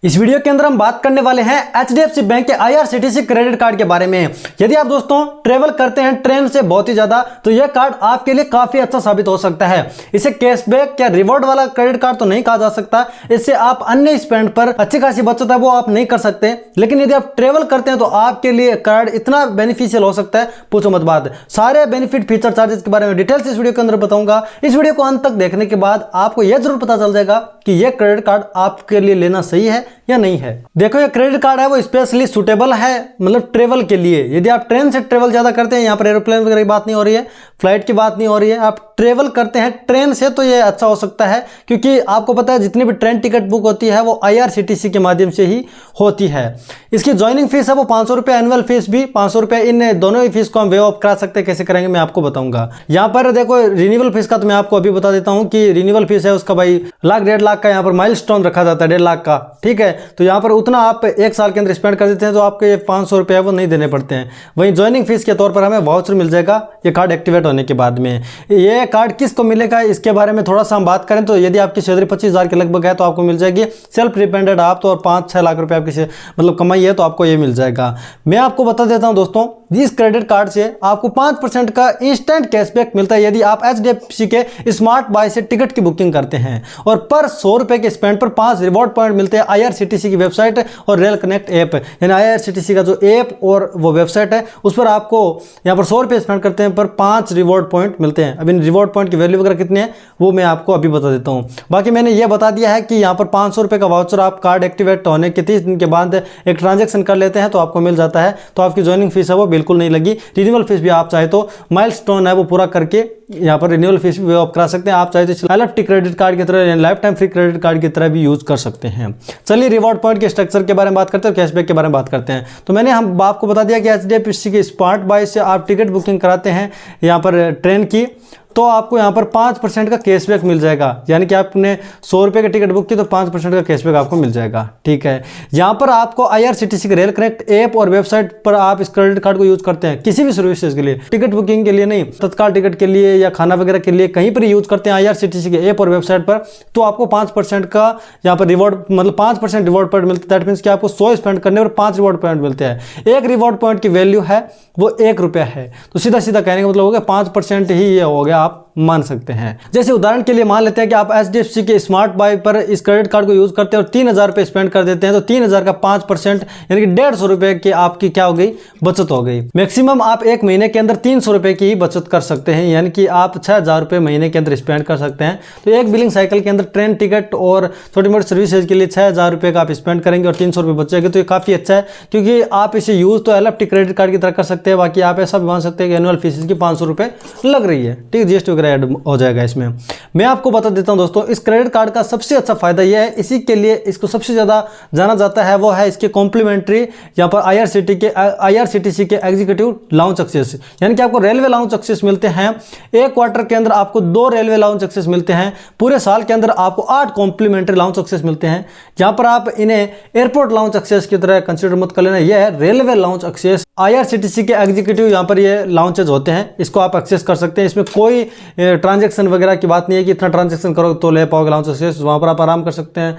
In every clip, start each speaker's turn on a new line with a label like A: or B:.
A: इस वीडियो के अंदर हम बात करने वाले हैं एचडीएफसी बैंक के आईआरसीटीसी क्रेडिट कार्ड के बारे में। यदि आप दोस्तों ट्रेवल करते हैं ट्रेन से बहुत ही ज्यादा, तो यह कार्ड आपके लिए काफी अच्छा साबित हो सकता है। इसे कैशबैक या रिवॉर्ड वाला क्रेडिट कार्ड तो नहीं कहा जा सकता, इससे आप अन्य स्पेंड पर अच्छी खासी बचत है वो आप नहीं कर सकते। लेकिन यदि आप ट्रेवल करते हैं तो आपके लिए कार्ड इतना बेनिफिशियल हो सकता है, पूछो मत बात। सारे बेनिफिट, फीचर, चार्जेस के बारे में डिटेल्स इस वीडियो के अंदर बताऊंगा। इस वीडियो को अंत तक देखने के बाद आपको यह जरूर पता चल जाएगा कि यह क्रेडिट कार्ड आपके लिए लेना सही है या नहीं है। देखो, ये क्रेडिट कार्ड है वो स्पेशली सुटेबल है, मतलब ट्रेवल के लिए। यदि आप ट्रेन से ट्रेवल ज्यादा करते हैं, यहाँ पर एरोप्लेन वगैरह की बात नहीं हो रही है, फ्लाइट की बात नहीं हो रही है, आप ट्रेवल करते हैं ट्रेन से, तो ये अच्छा हो सकता है। क्योंकि आपको पता है जितनी भी ट्रेन टिकट बुक होती है वो आईआरसीटीसी के माध्यम से ही होती है। इसकी ज्वाइनिंग फीस है वो 500 रुपये, एनुअल फीस भी 500 रुपये। इन दोनों ही फीस को हम वे ऑफ करा सकते हैं। कैसे करेंगे मैं आपको बताऊंगा। यहाँ पर देखो, रिन्यूअल फीस का तो मैं आपको अभी बता देता हूँ कि रिन्यूअल फीस है उसका भाई लाख 1.5 लाख का यहाँ पर माइलस्टोन रखा जाता है, 1.5 लाख का। ठीक है, तो यहाँ पर उतना आप एक साल के अंदर स्पेंड कर देते हैं तो आपके ये 500 रुपये वो नहीं देने पड़ते हैं। वहीं ज्वाइनिंग फीस के तौर पर हमें वाउचर मिल जाएगा ये कार्ड एक्टिवेट होने के बाद में। ये कार्ड किसको मिलेगा इसके बारे में थोड़ा सा हम बात करें तो यदि आपकी सैलरी 25,000 के लगभग है तो आपको मिल जाएगी। सेल्फ डिपेंडेंट आप तो, और 5-6 लाख रुपए आपकी मतलब कमाई है तो आपको ये मिल जाएगा। मैं आपको बता देता हूं दोस्तों, इस क्रेडिट कार्ड से आपको 5% का इंस्टेंट कैशबैक मिलता है यदि आप एचडीएफसी के स्मार्ट बाय से टिकट की बुकिंग करते हैं। और पर 100 रुपए के स्पेंड पर 5 रिवॉर्ड पॉइंट मिलते हैं आईआरसीटीसी की वेबसाइट और रेल कनेक्ट ऐप, यानी आईआरसीटीसी का जो ऐप और वो वेबसाइट है उस पर आपको यहाँ पर 100 रुपये स्पेंड करते हैं पर 5 रिवॉर्ड पॉइंट मिलते हैं। अब इन रिवॉर्ड पॉइंट की वैल्यू वगैरह कितनी है वो मैं आपको अभी बता देता हूँ। बाकी मैंने ये बता दिया है कि यहाँ पर 500 रुपये का वाउचर आप कार्ड एक्टिवेट होने के 30 दिन के बाद एक ट्रांजेक्शन कर लेते हैं तो आपको मिल जाता है। तो आपकी ज्वाइनिंग फीस है वो बिल्कुल नहीं लगी। रिन्यूअल फीस भी आप चाहे तो माइलस्टोन है वो पूरा करके यहाँ पर रिन्यूअल फीस भी ऑफ करा सकते हैं। आप चाहे तो एलएफटी क्रेडिट कार्ड की तरह, life time free credit card की तरह भी यूज कर सकते हैं। चलिए रिवॉर्ड पॉइंट के स्ट्रक्चर के बारे में बात करते हैं और कैशबैक के बारे में बात करते हैं। तो मैंने हम आपको बता दिया कि एचडीएफसी के स्मार्ट बाय से आप टिकट बुकिंग कराते हैं यहाँ पर ट्रेन की, तो आपको यहाँ पर 5% का कैशबैक मिल जाएगा। यानी कि आपने 100 रुपये की टिकट बुक की तो 5% का कैशबैक आपको मिल जाएगा। ठीक है, यहाँ पर आपको आईआरसीटीसी के रेल कनेक्ट ऐप और वेबसाइट पर आप इस क्रेडिट कार्ड को यूज करते हैं किसी भी सर्विसेज के लिए, टिकट बुकिंग के लिए नहीं, तत्काल टिकट के लिए या खाना वगैरह के लिए कहीं पर यूज करते हैं आईआरसीटीसी के ऐप और वेबसाइट पर, तो आपको 5% का यहाँ पर रिवॉर्ड, मतलब 5% रिवॉर्ड पॉइंट मिलता है। दैट मीन्स कि आपको 100 स्पेंड करने पर 5 रिवॉर्ड पॉइंट मिलते हैं। एक रिवॉर्ड पॉइंट की वैल्यू है वो 1 रुपया है। तो सीधा सीधा कहने का मतलब हो गया 5% ही ये हो गया, आप मान सकते हैं। जैसे उदाहरण के लिए मान लेते हैं कि आप एचडीएफसी के स्मार्ट बाय पर इस क्रेडिट कार्ड को यूज करते हैं और 3,000 रुपये स्पेंड कर देते हैं, तो 3,000 का 5% यानी कि 150 रुपये की आपकी क्या हो गई, बचत हो गई। मैक्सिमम आप एक महीने के अंदर 300 रुपये की ही बचत कर सकते हैं, यानी कि आप 6,000 रुपये महीने के अंदर स्पेंड कर सकते हैं। तो एक बिलिंग साइकिल के अंदर ट्रेन टिकट और छोटी मोटी सर्विसेज के लिए 6,000 रुपये का आप स्पेंड करेंगे और 300 रुपये बचेंगे, तो ये काफी अच्छा है। क्योंकि आप इसे यूज तो एलएफटी क्रेडिट कार्ड की तरह कर सकते हैं। बाकी आप ऐसा भी मान सकते हैं कि एनुअल फीस की 500 रुपये लग रही है। ठीक है, जीएसटी वगैरह ऐड हो जाएगा इसमें। मैं आपको बता देता हूं दोस्तों, इस क्रेडिट कार्ड का सबसे अच्छा फायदा यह है, इसी के लिए इसको सबसे ज्यादा जाना जाता है, वो है इसके कॉम्प्लीमेंट्री यहाँ पर आईआरसीटीसी के एग्जीक्यूटिव लाउंज एक्सेस, यानी कि आपको रेलवे लाउंज एक्सेस मिलते हैं। एक क्वार्टर के अंदर आपको 2 रेलवे लाउंज एक्सेस मिलते हैं। पूरे साल के अंदर आपको 8 कॉम्प्लीमेंट्री लाउंज एक्सेस मिलते हैं। यहाँ पर आप इन्हें एयरपोर्ट लाउंज एक्सेस की तरह कंसिडर मत कर लेना, यह है रेलवे लाउंज एक्सेस। आईआरसीटीसी के एग्जीक्यूटिव यहाँ पर ये लाउंचेज होते हैं, इसको आप एक्सेस कर सकते हैं। इसमें कोई ट्रांजैक्शन वगैरह की बात नहीं है कि इतना ट्रांजैक्शन करो तो ले पाओगे लाउंज एक्सेस। वहाँ पर आप आराम कर सकते हैं,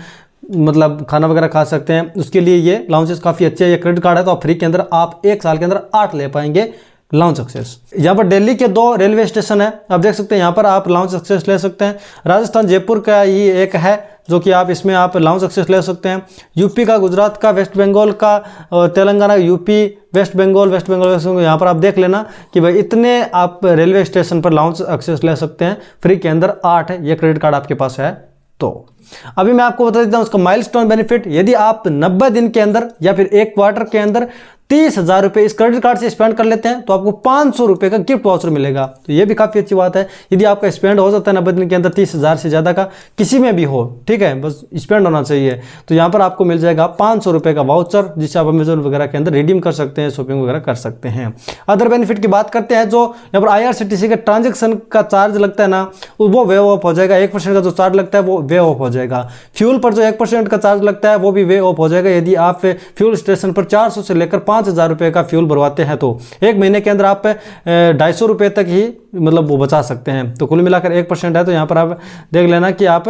A: मतलब खाना वगैरह खा सकते हैं। उसके लिए ये लाउंजेस काफ़ी अच्छे हैं। ये क्रेडिट कार्ड है तो आप फ्री के अंदर आप एक साल के अंदर 8 ले पाएंगे लाउंज एक्सेस। यहाँ पर दिल्ली के 2 रेलवे स्टेशन है, आप देख सकते हैं, यहाँ पर आप लाउंज एक्सेस ले सकते हैं। राजस्थान जयपुर का ही एक है जो कि आप इसमें आप लाउंज एक्सेस ले सकते हैं। यूपी का, गुजरात का, वेस्ट बंगाल का और तेलंगाना, यूपी, वेस्ट बंगाल, यहाँ पर आप देख लेना कि भाई इतने आप रेलवे स्टेशन पर लाउंज एक्सेस ले सकते हैं। फ्री के अंदर 8 है, ये क्रेडिट कार्ड आपके पास है। तो अभी मैं आपको बता देता हूँ उसका माइलस्टोन बेनिफिट। यदि आप 90 दिन के अंदर या फिर एक क्वार्टर के अंदर 30,000 रुपये इस क्रेडिट कार्ड से स्पेंड कर लेते हैं तो आपको 500 रुपये का गिफ्ट वाउचर मिलेगा। तो ये भी काफ़ी अच्छी बात है। यदि आपका स्पेंड हो जाता है 90 दिन के अंदर 30,000 से ज़्यादा का, किसी में भी हो, ठीक है, बस स्पेंड होना चाहिए, तो यहाँ पर आपको मिल जाएगा 500 रुपये का वाउचर, जिससे आप अमेजोन वगैरह के अंदर रिडीम कर सकते हैं, शॉपिंग वगैरह कर सकते हैं। अदर बेनिफिट की बात करते हैं, जो यहाँ पर आईआरसीटीसी का ट्रांजेक्शन का चार्ज लगता है ना, वो वेव ऑफ हो जाएगा। 1% का जो चार्ज लगता है वो वेव ऑफ हो जाएगा। फ्यूल पर जो 1% का चार्ज लगता है वो भी वेव ऑफ हो जाएगा। यदि आप फ्यूल स्टेशन पर 400 से लेकर 5,000 रुपये का फ्यूल भरवाते हैं तो एक महीने के अंदर आप 250 रुपये तक ही मतलब वो बचा सकते हैं। तो कुल मिलाकर 1% है, तो यहाँ पर आप देख लेना कि आप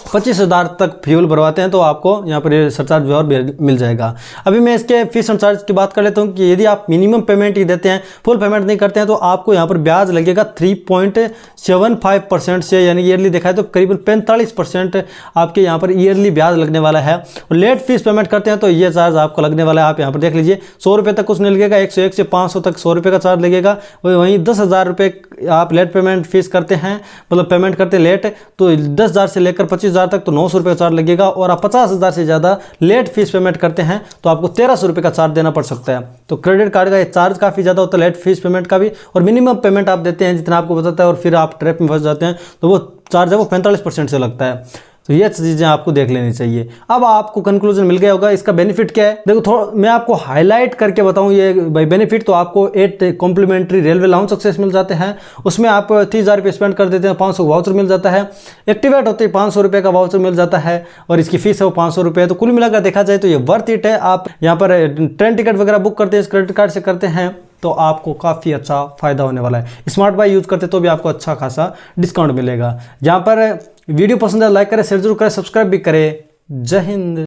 A: 25,000 तक फ्यूल भरवाते हैं तो आपको यहाँ पर ये सरचार्ज भी और मिल जाएगा। अभी मैं इसके फीस एंड चार्ज की बात कर लेता हूँ कि यदि आप मिनिमम पेमेंट ही देते हैं, फुल पेमेंट नहीं करते हैं, तो आपको यहाँ पर ब्याज लगेगा 3.75% से, यानी ईयरली देखा है तो करीबन 45% आपके यहाँ पर ईयरली ब्याज लगने वाला है। और लेट फीस पेमेंट करते हैं तो ये चार्ज आपको लगने वाला है, आप यहाँ पर देख लीजिए 100 रुपये तक कुछ नहीं लगेगा, 101 से 500 तक 100 रुपये का चार्ज लगेगा। वहीं 10,000 रुपये आप लेट पेमेंट फीस करते हैं, मतलब पेमेंट करते लेट, तो 10,000 से लेकर 25,000 तक तो 900 रुपये का चार्ज लगेगा। और आप 50,000 से ज़्यादा लेट फीस पेमेंट करते हैं तो आपको 1,300 रुपये का चार्ज देना पड़ सकता है। तो क्रेडिट कार्ड का ये चार्ज काफ़ी ज़्यादा होता है, लेट फीस पेमेंट का भी, और मिनिमम पेमेंट आप देते हैं जितना आपको बताता है, और फिर आप ट्रैप में फंस जाते हैं तो वो चार्ज है वो 45% से लगता है। तो ये चीज़ें आपको देख लेनी चाहिए। अब आपको कंक्लूजन मिल गया होगा इसका बेनिफिट क्या है। देखो थोड़ा मैं आपको हाईलाइट करके बताऊं ये भाई बेनिफिट, तो आपको 8 कॉम्प्लीमेंट्री रेलवे लाउंज सक्सेस मिल जाते हैं, उसमें आप 30,000 रुपये स्पेंड कर देते हैं, 500 वाउचर मिल जाता है, एक्टिवेट होते ही 500 रुपये का वाउचर मिल जाता है, और इसकी फीस है वो 500 रुपये। तो कुल मिलाकर देखा जाए तो ये वर्थ इट है। आप यहाँ पर ट्रेन टिकट वगैरह बुक करते हैं इस क्रेडिट कार्ड से करते हैं तो आपको काफ़ी अच्छा फायदा होने वाला है। स्मार्ट बाय यूज़ करते तो भी आपको अच्छा खासा डिस्काउंट मिलेगा। यहाँ पर वीडियो पसंद है लाइक करें, शेयर जरूर करें, सब्सक्राइब भी करें। जय हिंद।